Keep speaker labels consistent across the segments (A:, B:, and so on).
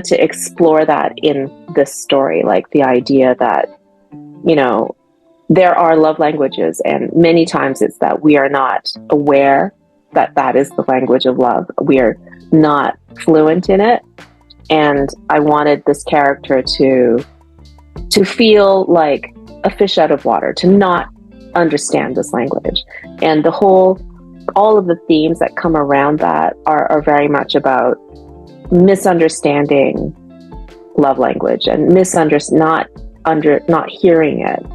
A: to explore that in this story, like the idea that, you know, there are love languages, and many times it's that we are not aware that that is the language of love. We are not fluent in it. And I wanted this character to feel like a fish out of water, to not understand this language. And all of the themes that come around that are very much about misunderstanding love language and not hearing it.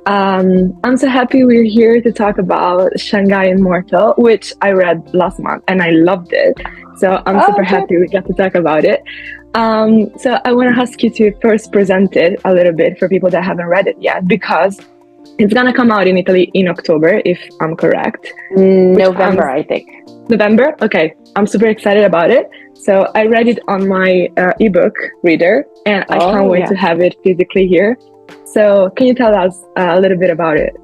B: I'm so happy we're here to talk about Shanghai Immortal, which I read last month and I loved it. So I'm super happy we got to talk about it. So I want to ask you to first present it a little bit for people that haven't read it yet, because it's going to come out in Italy in October, if I'm correct.
A: November, I think.
B: November? Okay. I'm super excited about it. So I read it on my ebook reader, and I can't wait to have it physically here. So can you tell us a little bit about it?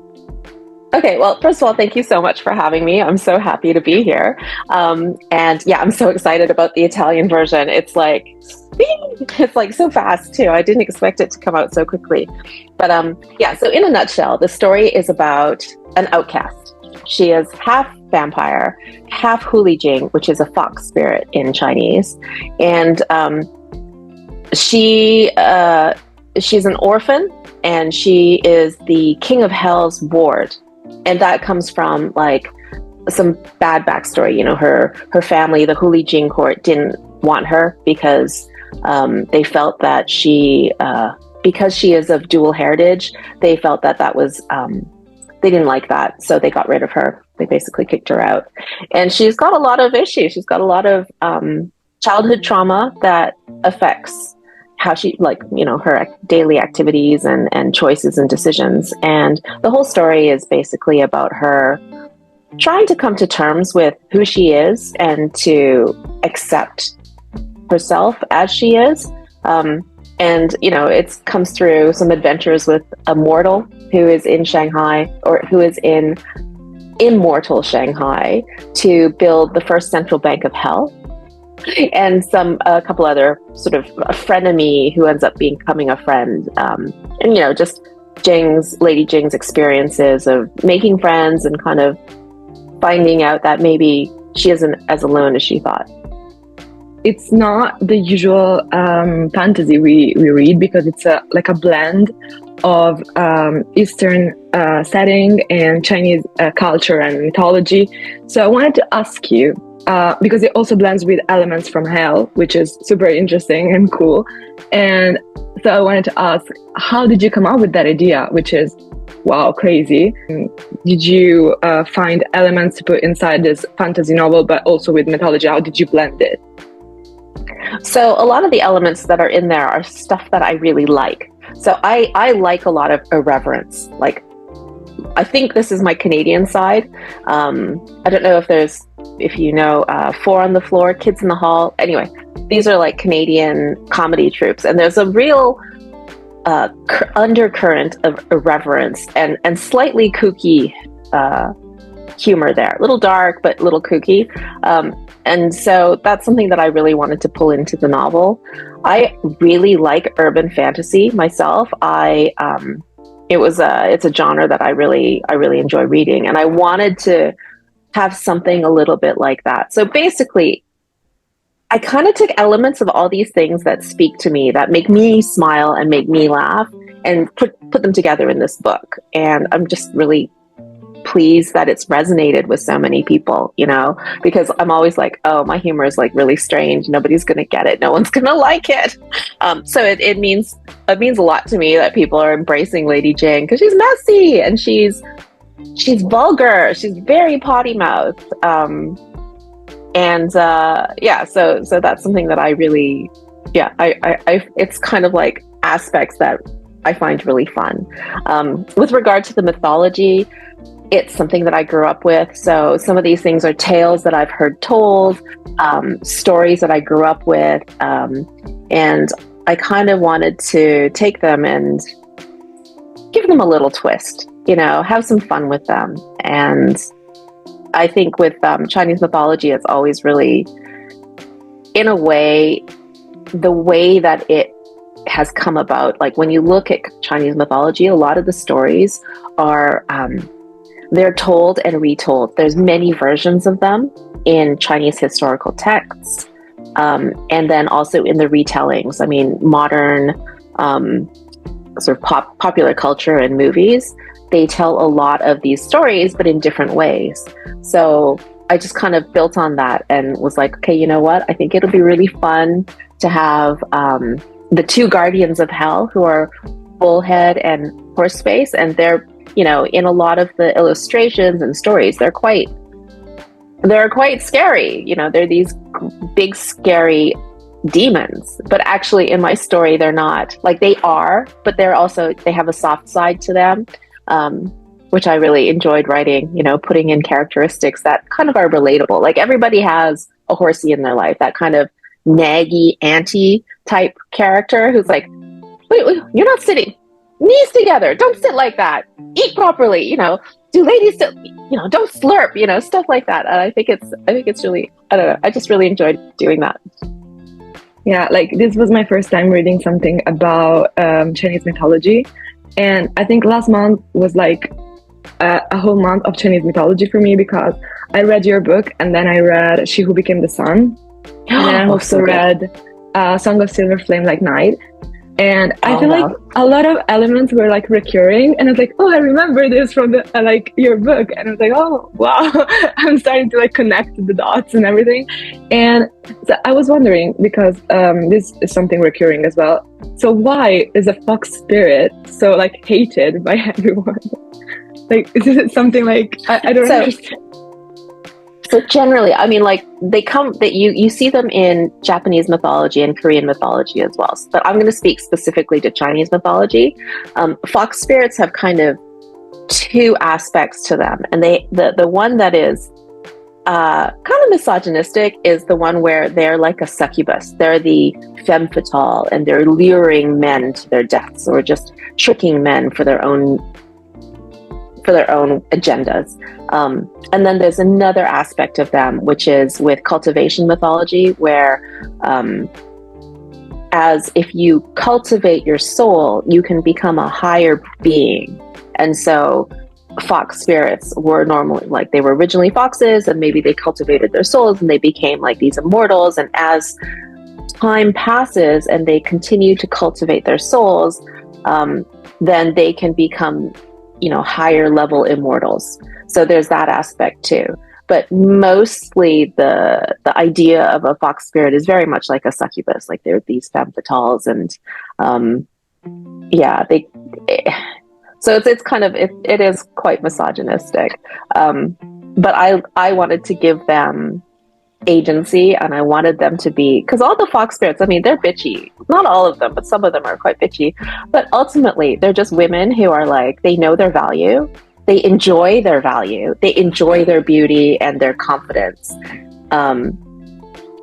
A: Okay, well, first of all, thank you so much for having me. I'm so happy to be here. And yeah, I'm so excited about the Italian version. It's like so fast too. I didn't expect it to come out so quickly. But yeah, so in a nutshell, the story is about an outcast. She is half vampire, half hulijing, which is a fox spirit in Chinese. And she's an orphan, and she is the king of hell's ward. And that comes from like some bad backstory. You know, her family, the Hulijing court, didn't want her because they felt that because she is of dual heritage, they felt that was, they didn't like that. So they got rid of her. They basically kicked her out. And she's got a lot of issues. She's got a lot of childhood trauma that affects how she, like, you know, her daily activities and choices and decisions. And the whole story is basically about her trying to come to terms with who she is and to accept herself as she is. And, you know, it comes through some adventures with a mortal who is in Shanghai, or who is in immortal Shanghai, to build the first central bank of hell. And a couple other sort of a frenemy who ends up becoming a friend. And, you know, just Lady Jing's experiences of making friends and kind of finding out that maybe she isn't as alone as she thought.
B: It's not the usual fantasy we read, because it's like a blend of Eastern setting and Chinese culture and mythology. So I wanted to ask you, because it also blends with elements from hell, which is super interesting and cool. And so I wanted to ask, how did you come up with that idea, which is, wow, crazy? Did you find elements to put inside this fantasy novel, but also with mythology? How did you blend it?
A: So a lot of the elements that are in there are stuff that I really like. So I like a lot of irreverence. Like, I think this is my Canadian side. I don't know if you know, Four on the Floor, Kids in the Hall. Anyway, these are like Canadian comedy troupes, and there's a real undercurrent of irreverence and slightly kooky humor there. A little dark, but a little kooky. And so that's something that I really wanted to pull into the novel. I really like urban fantasy myself. It's a genre that I really enjoy reading, and I wanted to have something a little bit like that. So basically, I kind of took elements of all these things that speak to me, that make me smile and make me laugh, and put them together in this book. And I'm just really pleased that it's resonated with so many people, you know, because I'm always like, oh, my humor is like really strange. Nobody's going to get it. No one's going to like it. So it means a lot to me that people are embracing Lady Jing, because she's messy and she's vulgar. She's very potty mouthed. Yeah, so that's something that I really, yeah, I it's kind of like aspects that I find really fun. With regard to the mythology, it's something that I grew up with. So some of these things are tales that I've heard told, stories that I grew up with. And I kind of wanted to take them and give them a little twist, you know, have some fun with them. And I think with Chinese mythology, it's always really, in a way, the way that it has come about. Like when you look at Chinese mythology, a lot of the stories are they're told and retold. There's many versions of them in Chinese historical texts, and then also in the retellings. I mean, modern sort of popular culture and movies, they tell a lot of these stories, but in different ways. So I just kind of built on that and was like, okay, you know what? I think it'll be really fun to have the two guardians of hell, who are bullhead and horseface, and they're, you know, in a lot of the illustrations and stories, they're quite scary. You know, they're these big scary demons, but actually in my story they're not. Like, they are, but they have a soft side to them, which I really enjoyed writing, you know, putting in characteristics that kind of are relatable. Like, everybody has a horsey in their life, that kind of naggy auntie type character who's like, wait, you're not sitting, knees together, don't sit like that, eat properly, you know, do ladies still, you know, don't slurp, you know, stuff like that. And I think it's really, I don't know, I just really enjoyed doing that.
B: Yeah, like this was my first time reading something about Chinese mythology. And I think last month was like a whole month of Chinese mythology for me, because I read your book, and then I read She Who Became the Sun. And then I also read Song of Silver Flame Like Night. And I feel like a lot of elements were like recurring, and I was like, oh, I remember this from the like your book, and I was like, oh wow, I'm starting to like connect the dots and everything. And so I was wondering, because this is something recurring as well. So why is a fox spirit so like hated by everyone? Like, is it something like I don't understand.
A: So generally, I mean, like, you see them in Japanese mythology and Korean mythology as well. But I'm going to speak specifically to Chinese mythology. Fox spirits have kind of two aspects to them, and the one that is kind of misogynistic is the one where they're like a succubus. They're the femme fatale, and they're luring men to their deaths, or just tricking men for their own agendas. And then there's another aspect of them, which is with cultivation mythology, where as if you cultivate your soul, you can become a higher being. And so fox spirits were normally, like, they were originally foxes, and maybe they cultivated their souls and they became like these immortals. And as time passes and they continue to cultivate their souls, then they can become, you know, higher level immortals. So there's that aspect too. But mostly the idea of a fox spirit is very much like a succubus. Like, they're these femme fatales, and so it's kind of, it is quite misogynistic. But I wanted to give them agency, and I wanted them to be, because all the fox spirits, I mean, they're bitchy. Not all of them, but some of them are quite bitchy. But ultimately, they're just women who are like, they know their value, they enjoy their value, they enjoy their beauty and their confidence.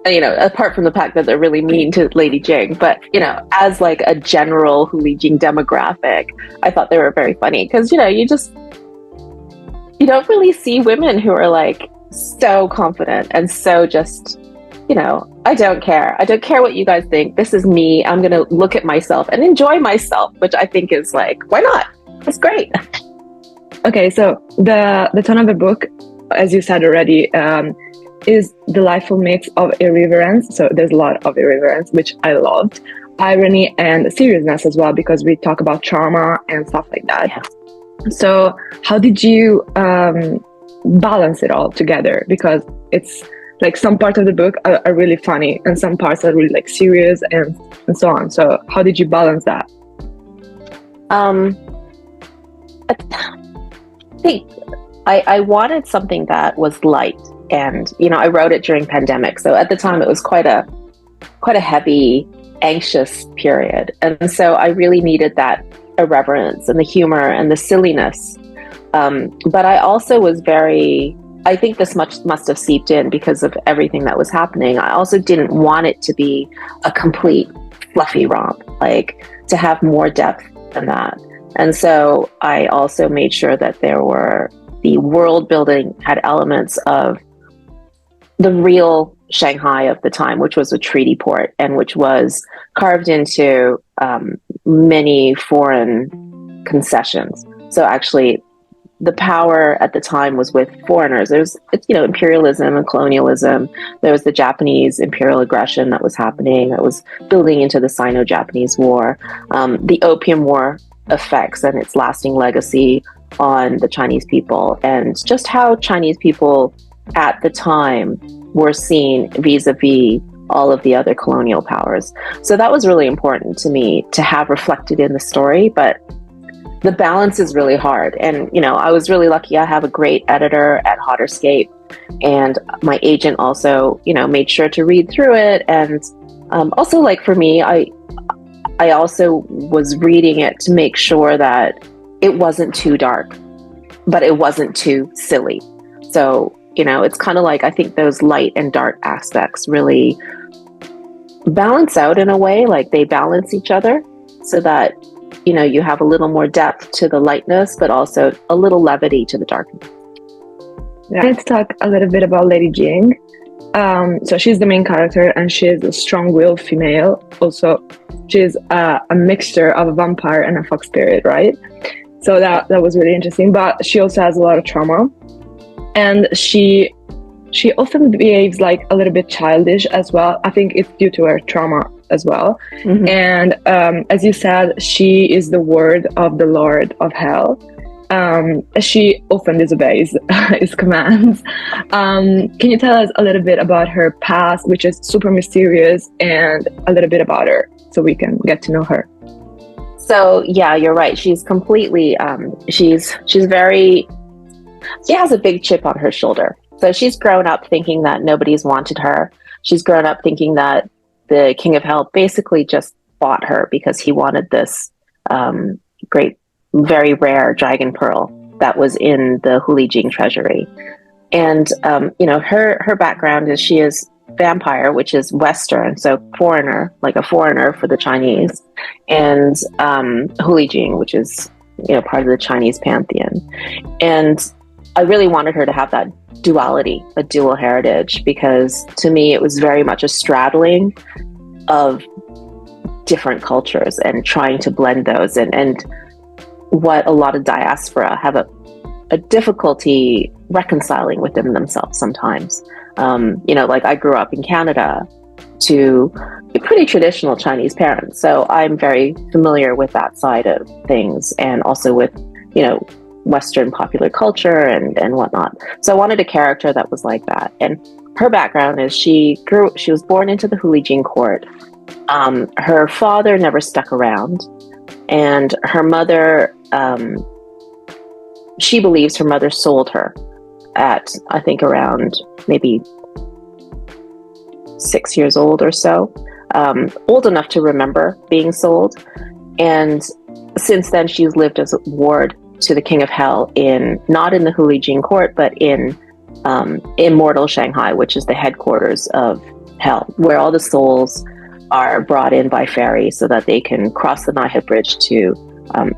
A: You know, apart from the fact that they're really mean to Lady Jing, but, you know, as like a general Huli Jing demographic, I thought they were very funny, because, you know, you don't really see women who are like so confident and so just, you know, I don't care what you guys think, this is me, I'm gonna look at myself and enjoy myself, which I think is like, why not? It's great.
B: Okay, so the tone of the book, as you said already, is delightful mix of irreverence. So there's a lot of irreverence, which I loved, irony and seriousness as well, because we talk about trauma and stuff like that. Yeah. So how did you balance it all together? Because it's like some parts of the book are really funny and some parts are really like serious and so on. So how did you balance that?
A: I think I wanted something that was light, and, you know, I wrote it during pandemic, so at the time it was quite a heavy, anxious period, and so I really needed that irreverence and the humor and the silliness. But I also was I think this must have seeped in because of everything that was happening. I also didn't want it to be a complete fluffy romp, like, to have more depth than that. And so I also made sure that there were the world building had elements of the real Shanghai of the time, which was a treaty port and which was carved into many foreign concessions. So actually, the power at the time was with foreigners. Imperialism and colonialism. There was the Japanese imperial aggression that was happening, that was building into the Sino-Japanese War. The Opium War effects and its lasting legacy on the Chinese people, and just how Chinese people at the time were seen vis-a-vis all of the other colonial powers. So that was really important to me to have reflected in the story, but the balance is really hard. And, I was really lucky. I have a great editor at Hotterscape, and my agent also, made sure to read through it. And also, like, for me, I also was reading it to make sure that it wasn't too dark, but it wasn't too silly. So, it's kind of like, I think those light and dark aspects really balance out in a way, like they balance each other so that, you have a little more depth to the lightness, but also a little levity to the darkness.
B: Yeah. Let's talk a little bit about Lady Jing. So she's the main character, and she's a strong-willed female. Also, she's a mixture of a vampire and a fox spirit, right? So that was really interesting. But she also has a lot of trauma, and she often behaves like a little bit childish as well. I think it's due to her trauma as well. Mm-hmm. And as you said, she is the word of the Lord of Hell. She often disobeys his commands. Can you tell us a little bit about her past, which is super mysterious, and a little bit about her so we can get to know her?
A: So yeah, you're right. She's completely, she has a big chip on her shoulder. So she's grown up thinking that nobody's wanted her. She's grown up thinking that the King of Hell basically just bought her because he wanted this great, very rare dragon pearl that was in the Hulijing treasury. And, her background is she is vampire, which is Western, so foreigner, like a foreigner for the Chinese, and Hulijing, which is, part of the Chinese pantheon. And I really wanted her to have that duality, a dual heritage, because to me it was very much a straddling of different cultures and trying to blend those, and what a lot of diaspora have a difficulty reconciling within themselves sometimes. Like I grew up in Canada to pretty traditional Chinese parents, so I'm very familiar with that side of things, and also with, Western popular culture and whatnot. So I wanted a character that was like that. And her background is she was born into the Hulijing court. Her father never stuck around, and her mother, she believes her mother sold her at, I think, around maybe 6 years old or so, old enough to remember being sold. And since then, she's lived as a ward to the King of Hell not in the Hulijing court, but in Immortal Shanghai, which is the headquarters of Hell, where all the souls are brought in by ferry so that they can cross the Nihil Bridge to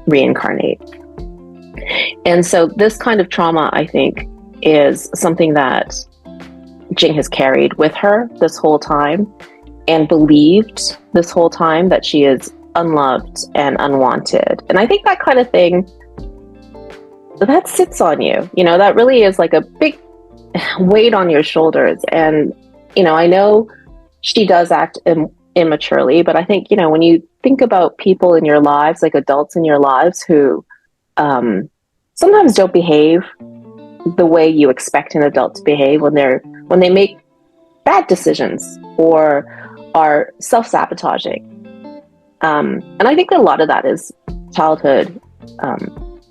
A: reincarnate. And so this kind of trauma, I think, is something that Jing has carried with her this whole time, and believed this whole time that she is unloved and unwanted. And I think that kind of thing, that sits on you, that really is like a big weight on your shoulders. And, I know she does act immaturely, but I think, when you think about people in your lives, like adults in your lives who sometimes don't behave the way you expect an adult to behave, when they make bad decisions or are self-sabotaging. And I think a lot of that is childhood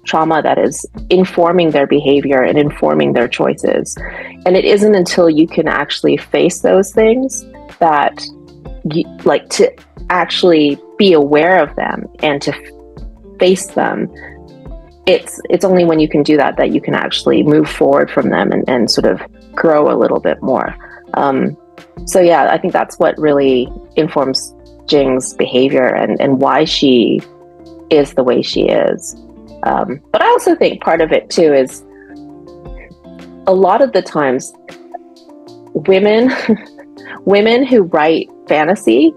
A: trauma that is informing their behavior and informing their choices. And it isn't until you can actually face those things that to actually be aware of them and to face them. It's only when you can do that you can actually move forward from them and sort of grow a little bit more. So yeah, I think that's what really informs Jing's behavior and why she is the way she is. But I also think part of it too is a lot of the times women women who write fantasy,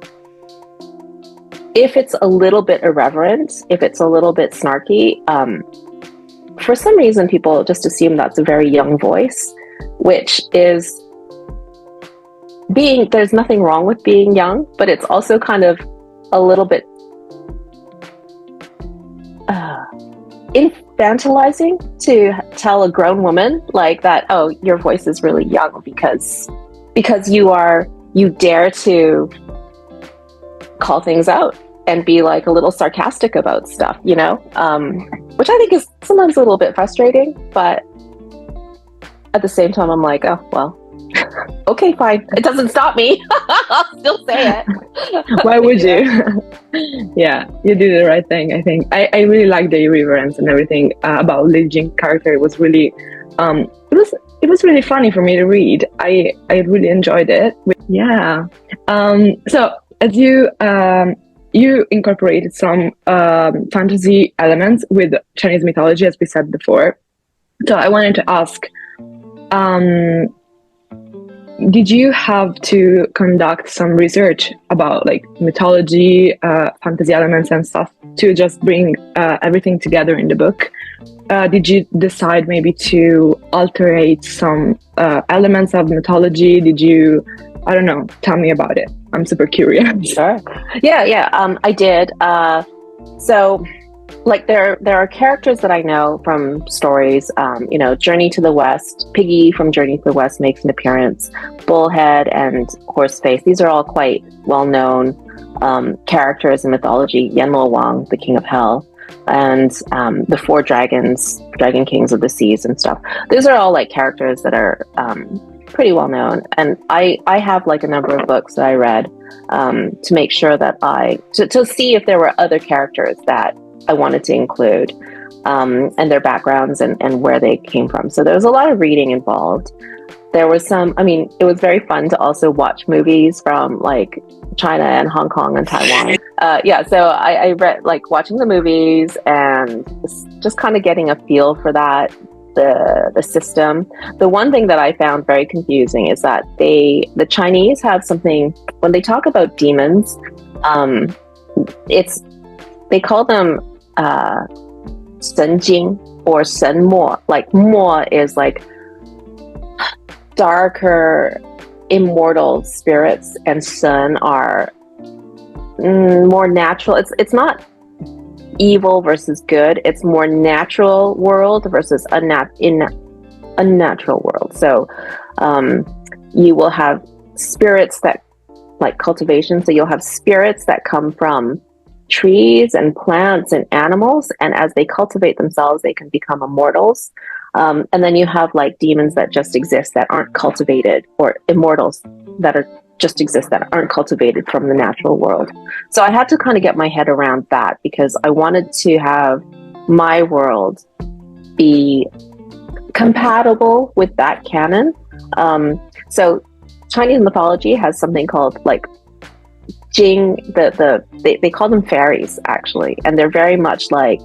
A: if it's a little bit irreverent, if it's a little bit snarky, for some reason people just assume that's a very young voice, which is being, there's nothing wrong with being young, but it's also kind of a little bit infantilizing to tell a grown woman like that, oh, your voice is really young because you dare to call things out and be like a little sarcastic about stuff, you know, which I think is sometimes a little bit frustrating, but at the same time I'm like, oh well, okay, fine, it doesn't stop me. I'll still say it.
B: Why would you? Yeah, you did the right thing. I think I really like the irreverence and everything about Li Jing's character. It was really it was really funny for me to read. I really enjoyed it. Yeah. So as you incorporated some fantasy elements with Chinese mythology, as we said before. So I wanted to ask, did you have to conduct some research about like mythology, fantasy elements and stuff to just bring everything together in the book? Did you decide maybe to alterate some elements of mythology? Did you, I don't know, tell me about it. I'm super curious.
A: Sure. Yeah. I did. So like there are characters that I know from stories, you know, Journey to the West, Piggy from Journey to the West makes an appearance, Bullhead and Horseface. These are all quite well-known characters in mythology. Yanluo Wang, the King of Hell, and the four dragons, Dragon Kings of the Seas and stuff. These are all like characters that are pretty well known. And I have like a number of books that I read to make sure that to see if there were other characters that I wanted to include, and their backgrounds and where they came from. So there was a lot of reading involved. There was some, I mean, it was very fun to also watch movies from like China and Hong Kong and Taiwan. So I read, like watching the movies and just kind of getting a feel for that, the system. The one thing that I found very confusing is that the Chinese have something, when they talk about demons, they call them Sen Jing or Sen Mo. Like Mo is like darker immortal spirits, and Sen are more natural. It's not evil versus good. It's more natural world versus unnatural world. So you will have spirits that like cultivation. So you'll have spirits that come from trees and plants and animals, and as they cultivate themselves they can become immortals, and then you have like demons that just exist that aren't cultivated, or immortals that are just exist that aren't cultivated from the natural world. So I had to kind of get my head around that because I wanted to have my world be compatible with that canon. So Chinese mythology has something called like Jing, they call them fairies actually, and they're very much like,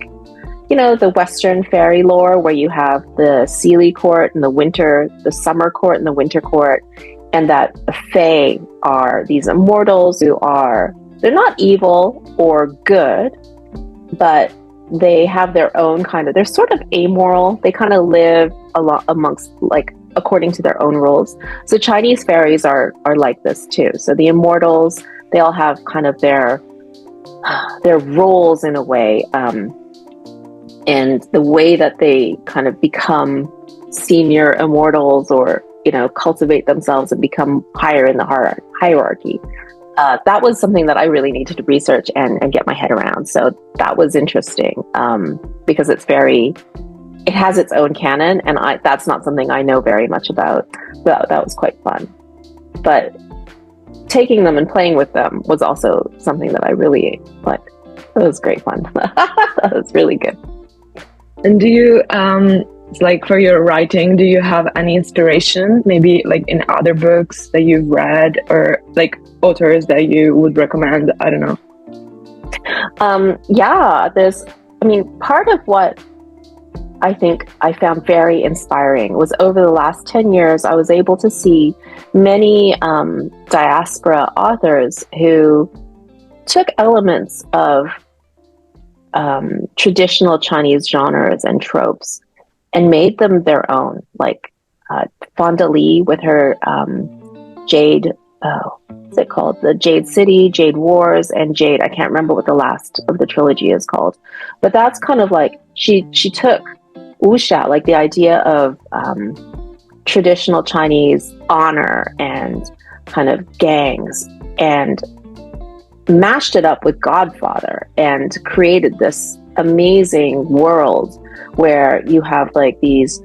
A: you know, the Western fairy lore where you have the Seelie court and the summer court and the winter court, and that the Fae are these immortals who they're not evil or good, but they have their own kind of, they're sort of amoral. They kind of live a lot amongst like according to their own rules. So Chinese fairies are like this too. So the immortals, they all have kind of their roles in a way, and the way that they kind of become senior immortals, or you know, cultivate themselves and become higher in the hierarchy. That was something that I really needed to research and get my head around. So that was interesting, because it has its own canon, and that's not something I know very much about. That was quite fun. But taking them and playing with them was also something that I really liked. It was great fun. That was really good.
B: And do you, like for your writing, do you have any inspiration, maybe like in other books that you've read, or like authors that you would recommend? I don't know.
A: Yeah, part of what I think I found very inspiring was over the last 10 years, I was able to see many diaspora authors who took elements of traditional Chinese genres and tropes and made them their own. Like Fonda Lee with her Jade, what's it called? The Jade City, Jade Wars, and Jade. I can't remember what the last of the trilogy is called. But that's kind of like she took wuxia, like the idea of traditional Chinese honor and kind of gangs, and mashed it up with Godfather and created this amazing world where you have like these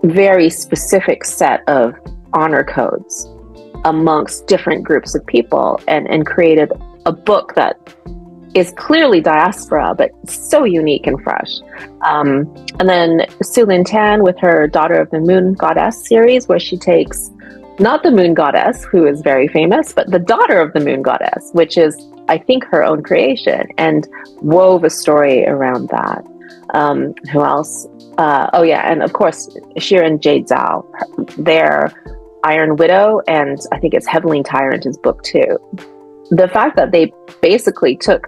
A: very specific set of honor codes amongst different groups of people, and created a book that is clearly diaspora but so unique and fresh. And then Su Lin Tan with her Daughter of the Moon Goddess series, where she takes not the moon goddess, who is very famous, but the daughter of the moon goddess, which is, I think, her own creation, and wove a story around that. Who else? Oh yeah, and of course, Shirin Jade Zhao, their Iron Widow, and I think it's Heavenly Tyrant is book 2. The fact that they basically took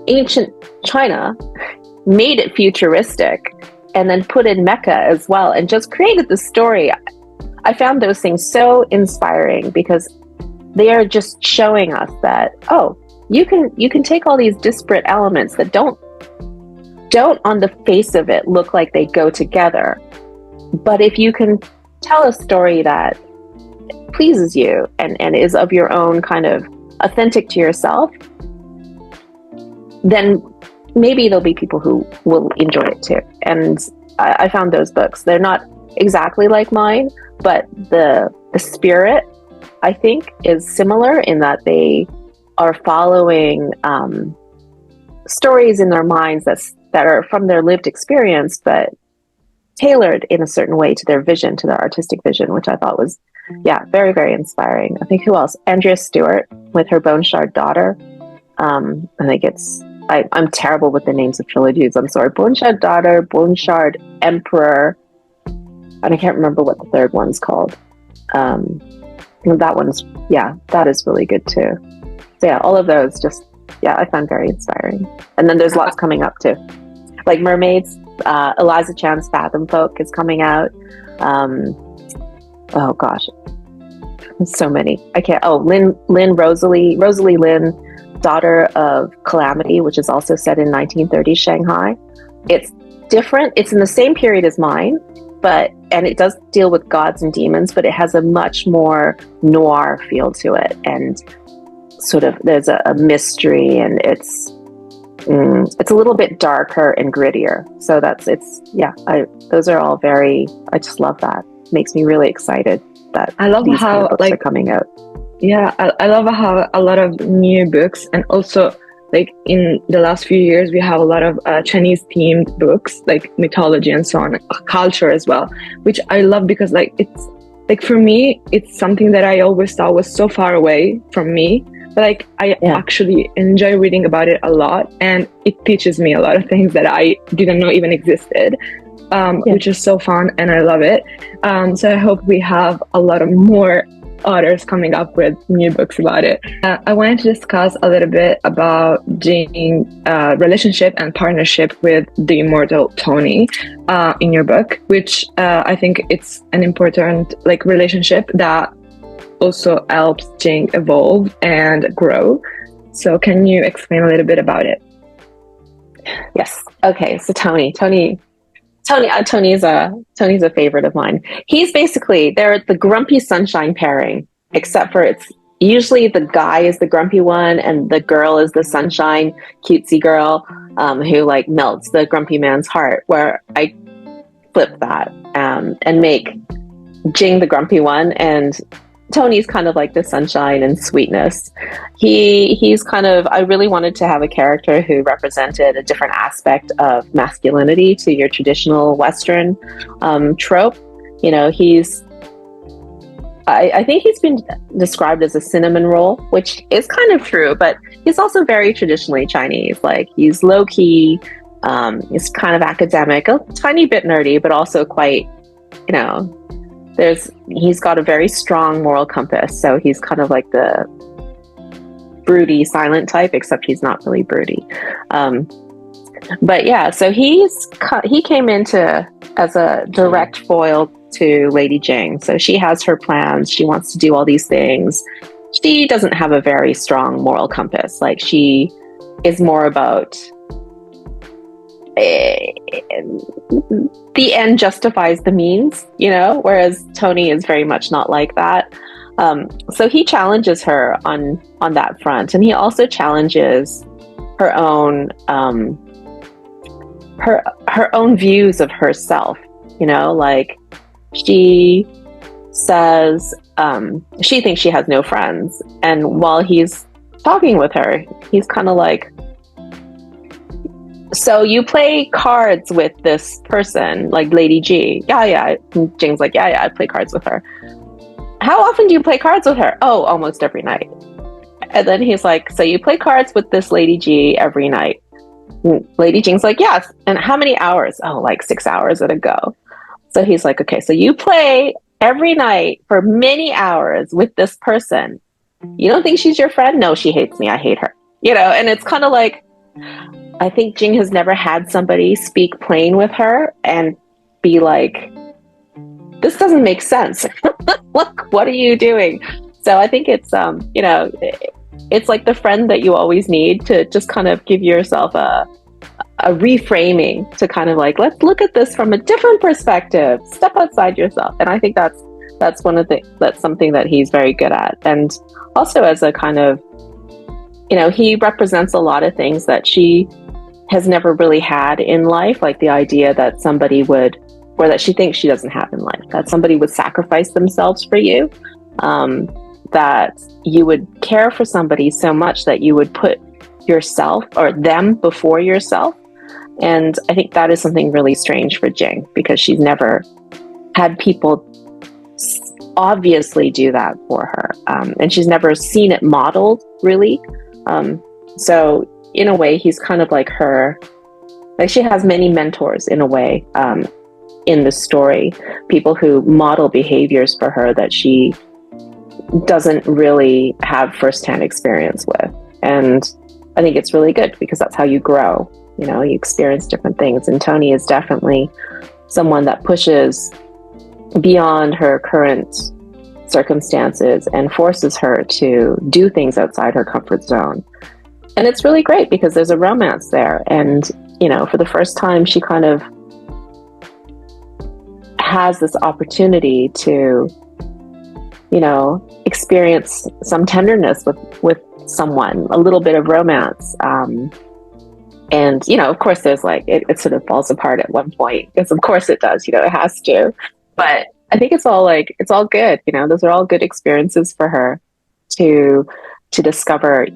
A: ancient China, made it futuristic, and then put in Mecca as well, and just created the story. I found those things so inspiring because they are just showing us that, oh, you can take all these disparate elements that don't on the face of it look like they go together, but if you can tell a story that pleases you and is of your own kind of authentic to yourself, then maybe there'll be people who will enjoy it too. And I found those books, they're not exactly like mine, but the spirit, I think, is similar in that they are following stories in their minds that are from their lived experience, but tailored in a certain way to their vision, to their artistic vision, which I thought was, yeah, very, very inspiring. I think who else? Andrea Stewart with her Bone Shard Daughter. I think I'm terrible with the names of trilogies. I'm sorry. Bone Shard Daughter, Bone Shard Emperor, and I can't remember what the third one's called. That one's, yeah, that is really good too. So yeah, all of those just, yeah, I found very inspiring. And then there's lots coming up too. Like Mermaids, Eliza Chan's Fathom Folk is coming out. Oh gosh, so many. I can't. Oh, Rosalie Lin, Daughter of Calamity, which is also set in 1930s Shanghai. It's different. It's in the same period as mine, and it does deal with gods and demons, but it has a much more noir feel to it, and sort of there's a mystery, and it's a little bit darker and grittier. So those are all very. I just love that. It makes me really excited that
B: I love
A: these
B: how
A: books are coming out.
B: Yeah, I love how a lot of new books, and also like in the last few years we have a lot of Chinese themed books, like mythology and so on, culture as well, which I love because like it's like, for me it's something that I always thought was so far away from me, but like I actually enjoy reading about it a lot, and it teaches me a lot of things that I didn't know even existed, which is so fun, and I love it. So I hope we have a lot of more authors coming up with new books about it. I wanted to discuss a little bit about Jing's relationship and partnership with the immortal Tony in your book, which I think it's an important like relationship that also helps Jing evolve and grow. So can you explain a little bit about it?
A: Yes. Okay. So Tony's a favorite of mine. He's basically, they're the grumpy sunshine pairing, except for it's usually the guy is the grumpy one and the girl is the sunshine cutesy girl who like melts the grumpy man's heart, where I flip that and make Jing the grumpy one, and Tony's kind of like the sunshine and sweetness. He's kind of, I really wanted to have a character who represented a different aspect of masculinity to your traditional Western trope. You know, I think he's been described as a cinnamon roll, which is kind of true, but he's also very traditionally Chinese. Like, he's low key, He's kind of academic, a tiny bit nerdy, but also quite, you know, he's got a very strong moral compass. So he's kind of like the broody, silent type, except he's not really broody. But yeah, so he came into as a direct foil to Lady Jing. So she has her plans. She wants to do all these things. She doesn't have a very strong moral compass. Like, she is more about the end justifies the means, whereas Tony is very much not like that. So he challenges her on that front, and he also challenges her own her own views of herself. Like, she says she thinks she has no friends, and while he's talking with her, he's kind of like, so you play cards with this person, like Lady G? Yeah. And Jing's like, yeah, I play cards with her. How often do you play cards with her? Oh, almost every night. And then he's like, so you play cards with this Lady G every night? And Lady Jing's like, yes. And how many hours? Oh, like 6 hours at a go. So he's like, okay, so you play every night for many hours with this person. You don't think she's your friend? No, she hates me. I hate her. And it's kind of like, I think Jing has never had somebody speak plain with her and be like, this doesn't make sense. Look, what are you doing? So I think it's, it's like the friend that you always need to just kind of give yourself a reframing to kind of like, let's look at this from a different perspective, step outside yourself. And I think that's something that he's very good at. And also as a kind of, he represents a lot of things that she has never really had in life, like the idea that somebody would, or that she thinks she doesn't have in life, that somebody would sacrifice themselves for you, that you would care for somebody so much that you would put yourself or them before yourself. And I think that is something really strange for Jing, because she's never had people obviously do that for her. And she's never seen it modeled, really. So in a way, he's kind of like her, like she has many mentors in a way, in the story, people who model behaviors for her that she doesn't really have firsthand experience with. And I think it's really good, because that's how you grow. You experience different things. And Tony is definitely someone that pushes beyond her current circumstances and forces her to do things outside her comfort zone. And it's really great because there's a romance there. And, for the first time, she kind of has this opportunity to, experience some tenderness with someone, a little bit of romance. And, of course, there's like, it sort of falls apart at one point, because of course it does, it has to. But I think it's all good. Those are all good experiences for her to discover,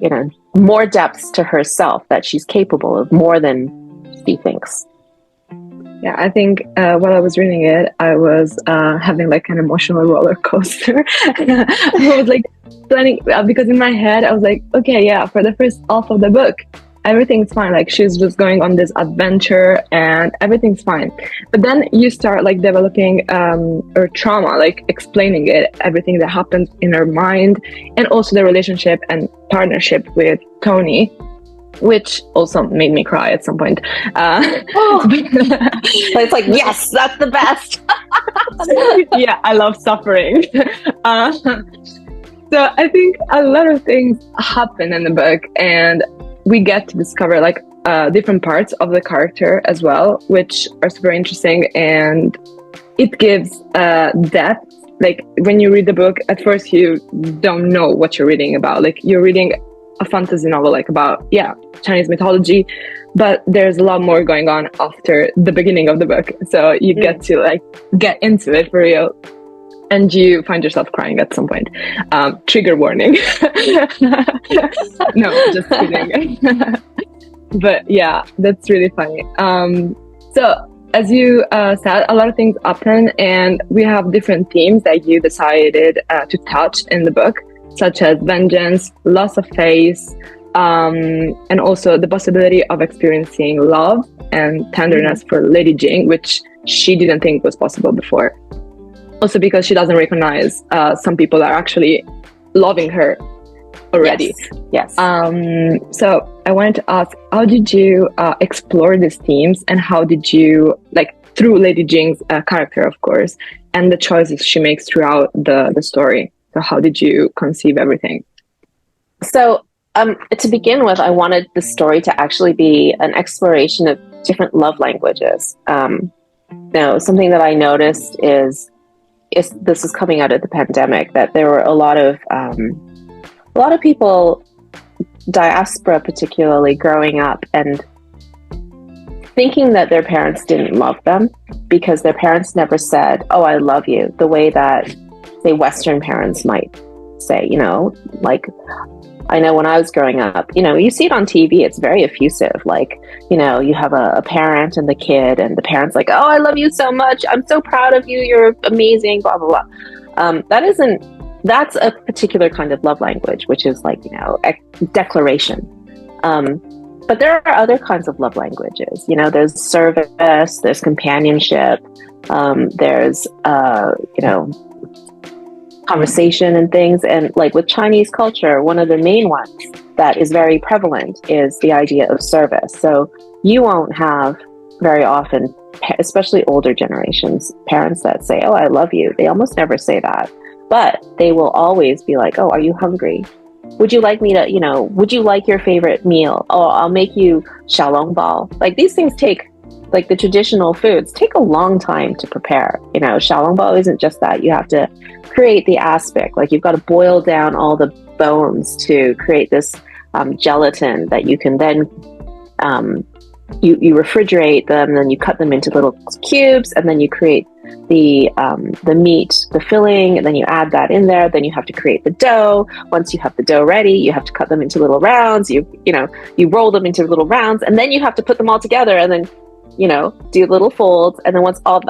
A: more depths to herself, that she's capable of more than she thinks.
B: Yeah, I think while I was reading it, I was having like an emotional roller coaster. I was like planning, because in my head, I was like, okay, yeah, for the first half of the book, everything's fine. Like, she's just going on this adventure and everything's fine. But then you start like developing her trauma, like explaining everything that happens in her mind, and also the relationship and partnership with Tony, which also made me cry at some point.
A: It's like, yes, that's the best.
B: Yeah, I love suffering. So I think a lot of things happen in the book, and we get to discover like different parts of the character as well, which are super interesting, and it gives depth. Like, when you read the book, at first you don't know what you're reading about. Like, you're reading a fantasy novel, like about, Chinese mythology, but there's a lot more going on after the beginning of the book. So you get to like get into it for real, and you find yourself crying at some point. Trigger warning. No, just kidding. But yeah, that's really funny. So as you said, a lot of things happen, and we have different themes that you decided to touch in the book, such as vengeance, loss of faith, and also the possibility of experiencing love and tenderness for Lady Jing, which she didn't think was possible before. Also because she doesn't recognize some people are actually loving her already.
A: Yes.
B: So I wanted to ask, how did you explore these themes, and how did you, like, through Lady Jing's character, of course, and the choices she makes throughout the story? So how did you conceive everything?
A: So to begin with, I wanted the story to actually be an exploration of different love languages. Something that I noticed is this is coming out of the pandemic, that there were a lot of people, diaspora particularly, growing up and thinking that their parents didn't love them because their parents never said, "Oh, I love you," the way that, say, Western parents might say. Like, I know when I was growing up, you see it on TV, it's very effusive. Like, you have a parent and the kid, and the parent's like, "Oh, I love you so much. I'm so proud of you. You're amazing, blah, blah, blah." That's a particular kind of love language, which is like, declaration. But there are other kinds of love languages. There's service, there's companionship, there's, conversation and things. And like with Chinese culture, one of the main ones that is very prevalent is the idea of service. So you won't have very often, especially older generations, parents that say, "Oh, I love you." They almost never say that, but they will always be like, "Oh, are you hungry? Would you like me to, would you like your favorite meal? Oh, I'll make you xiaolongbao." Like, these things take, like the traditional foods, take a long time to prepare. Xiaolongbao isn't just that. You have to create the aspic. Like, you've got to boil down all the bones to create this gelatin that you can then you refrigerate them, and then you cut them into little cubes, and then you create the meat, the filling, and then you add that in there. Then you have to create the dough. Once you have the dough ready, you have to cut them into little rounds. You roll them into little rounds, and then you have to put them all together, and then do little folds. And then once all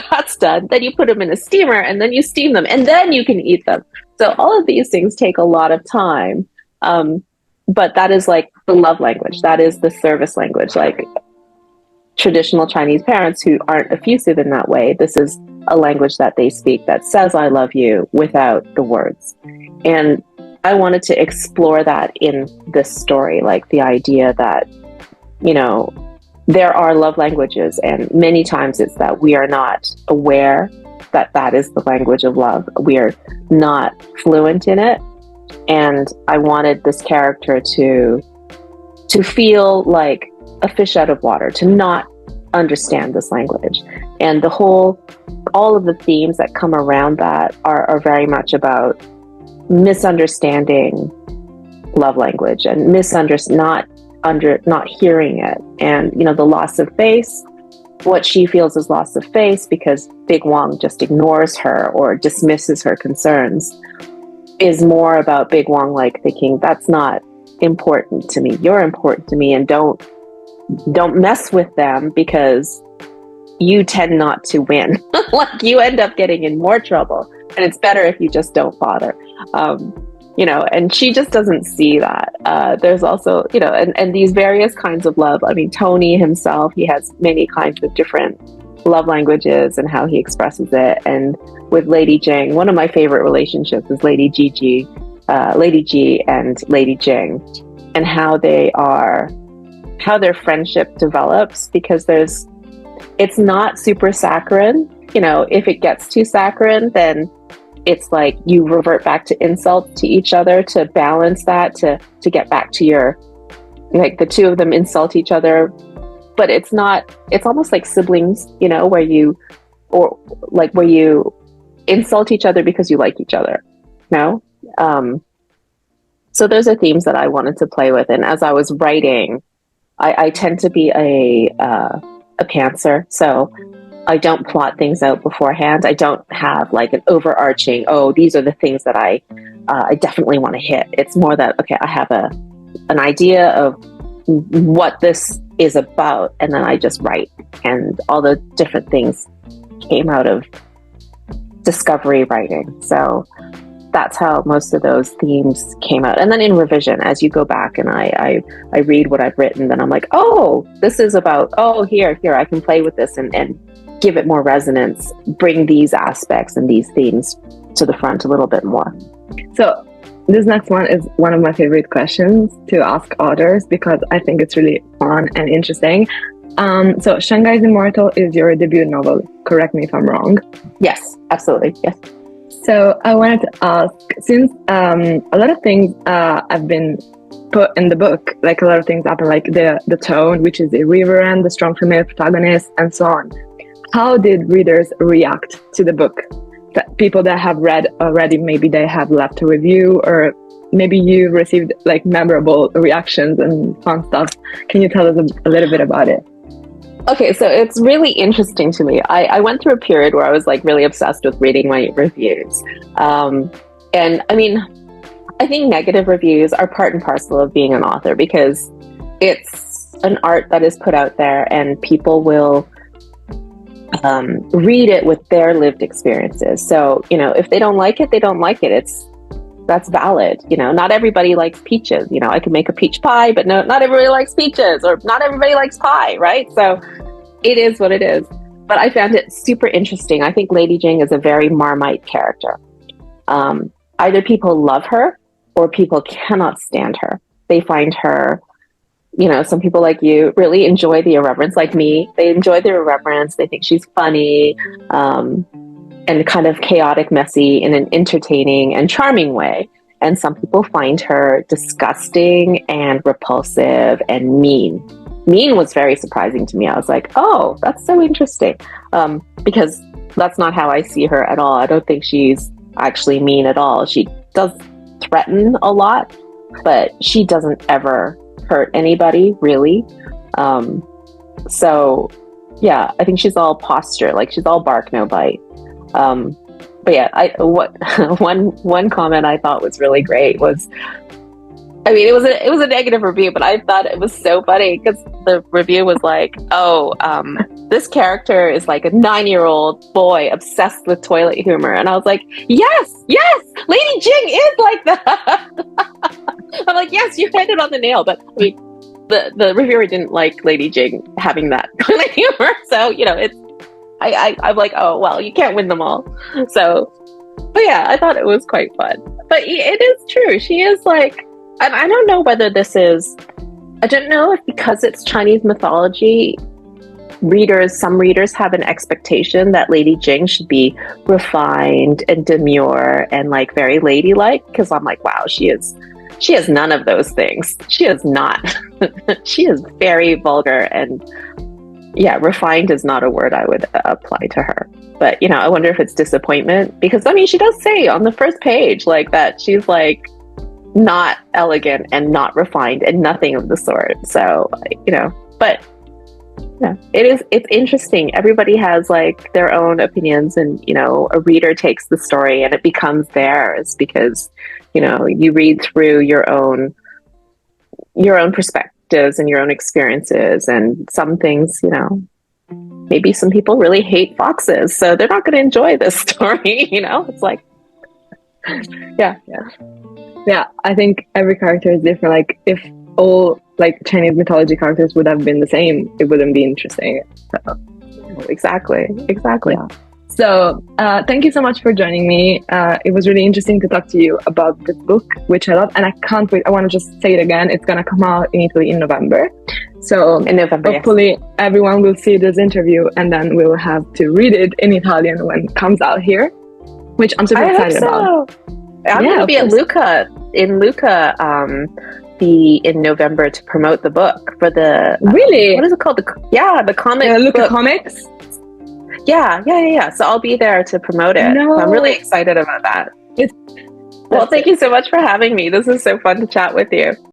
A: that's done, then you put them in a steamer, and then you steam them, and then you can eat them. So all of these things take a lot of time. But that is like the love language. That is the service language. Like, traditional Chinese parents who aren't effusive in that way, this is a language that they speak that says "I love you" without the words. And I wanted to explore that in this story, like the idea that, there are love languages, and many times it's that we are not aware that that is the language of love. We are not fluent in it. And I wanted this character to feel like a fish out of water, to not understand this language. And all of the themes that come around that are very much about misunderstanding love language and not hearing it. And, the loss of face, what she feels is loss of face because Big Wang just ignores her or dismisses her concerns, is more about Big Wang like thinking, "That's not important to me. You're important to me, and don't mess with them because you tend not to win." Like, you end up getting in more trouble, and it's better if you just don't bother. And she just doesn't see that. There's also, and these various kinds of love. I mean, Tony himself, he has many kinds of different love languages and how he expresses it. And with Lady Jing, one of my favorite relationships is Lady G and Lady Jing, and how their friendship develops, because it's not super saccharine. If it gets too saccharine, then it's like you revert back to insults to each other to balance that, to get back to your, like, the two of them insult each other. But it's almost like siblings, where you insult each other because you like each other. So those are themes that I wanted to play with. And as I was writing, I tend to be a pantser. So I don't plot things out beforehand. I don't have like an overarching, "Oh, these are the things that I definitely want to hit." It's more that, okay, I have an idea of what this is about, and then I just write. And all the different things came out of discovery writing. So that's how most of those themes came out. And then in revision, as you go back and I read what I've written, then I'm like, oh, this is about, oh, here, I can play with this and give it more resonance, bring these aspects and these themes to the front a little bit more.
B: So this next one is one of my favorite questions to ask authors because I think it's really fun and interesting. So Shanghai Immortal is your debut novel. Correct me if I'm wrong.
A: Yes, absolutely. Yes.
B: So I wanted to ask, since a lot of things have been put in the book, like a lot of things happen, like the tone, which is irreverent, the strong female protagonist, and so on. How did readers react to the book? People that have read already, maybe they have left a review, or maybe you received like memorable reactions and fun stuff. Can you tell us a little bit about it?
A: Okay, so it's really interesting to me. I went through a period where I was like really obsessed with reading my reviews. And I mean, I think negative reviews are part and parcel of being an author because it's an art that is put out there and people will read it with their lived experiences. So, you know, if they don't like it, they don't like it. That's valid. You know, not everybody likes peaches. You know, I could make a peach pie, but no, not everybody likes peaches, or not everybody likes pie, right? So it is what it is. But I found it super interesting. I think Lady Jing is a very Marmite character. Either people love her or people cannot stand her. They find her, you know, some people like you really enjoy the irreverence, like me. They enjoy the irreverence. They think she's funny. And kind of chaotic, messy in an entertaining and charming way. And some people find her disgusting and repulsive and mean. Mean was very surprising to me. I was like, oh, that's so interesting. Because that's not how I see her at all. I don't think she's actually mean at all. She does threaten a lot, but she doesn't ever hurt anybody, really. So, yeah, I think she's all posture. Like, she's all bark, no bite. But yeah, one comment I thought was really great was, I mean, it was a negative review, but I thought it was so funny because the review was like, oh, this character is like a 9-year-old boy obsessed with toilet humor, and I was like, yes, Lady Jing is like that. I'm like, yes, you hit it on the nail. But I mean, the reviewer didn't like Lady Jing having that toilet humor, so you know it's. I'm like, oh, well, you can't win them all. So, but yeah, I thought it was quite fun. But it is true. She is like, and I don't know whether this is, I don't know if because it's Chinese mythology, some readers have an expectation that Lady Jing should be refined and demure and like very ladylike. Because I'm like, wow, she has none of those things. She is not. She is very vulgar and yeah, refined is not a word I would apply to her. But, you know, I wonder if it's disappointment because, I mean, she does say on the first page like that she's like not elegant and not refined and nothing of the sort. So, you know, but yeah, it's interesting. Everybody has like their own opinions and, you know, a reader takes the story and it becomes theirs because, you know, you read through your own perspective and your own experiences, and some things, you know, maybe some people really hate foxes, so they're not going to enjoy this story. You know, it's like, yeah.
B: I think every character is different. Like if all like Chinese mythology characters would have been the same, it wouldn't be interesting. So,
A: exactly.
B: Yeah. So thank you so much for joining me. It was really interesting to talk to you about this book, which I love, and I can't wait. I want to just say it again. It's going to come out in Italy in November. So
A: in November,
B: hopefully everyone will see this interview and then we'll have to read it in Italian when it comes out here, which I'm super excited about.
A: I'm going to be at Lucca in November to promote the book for the
B: really
A: what is it called? The comic
B: Lucca Comics.
A: Yeah. So I'll be there to promote it.
B: No.
A: So I'm really excited about that. Well, thank you so much for having me. This is so fun to chat with you.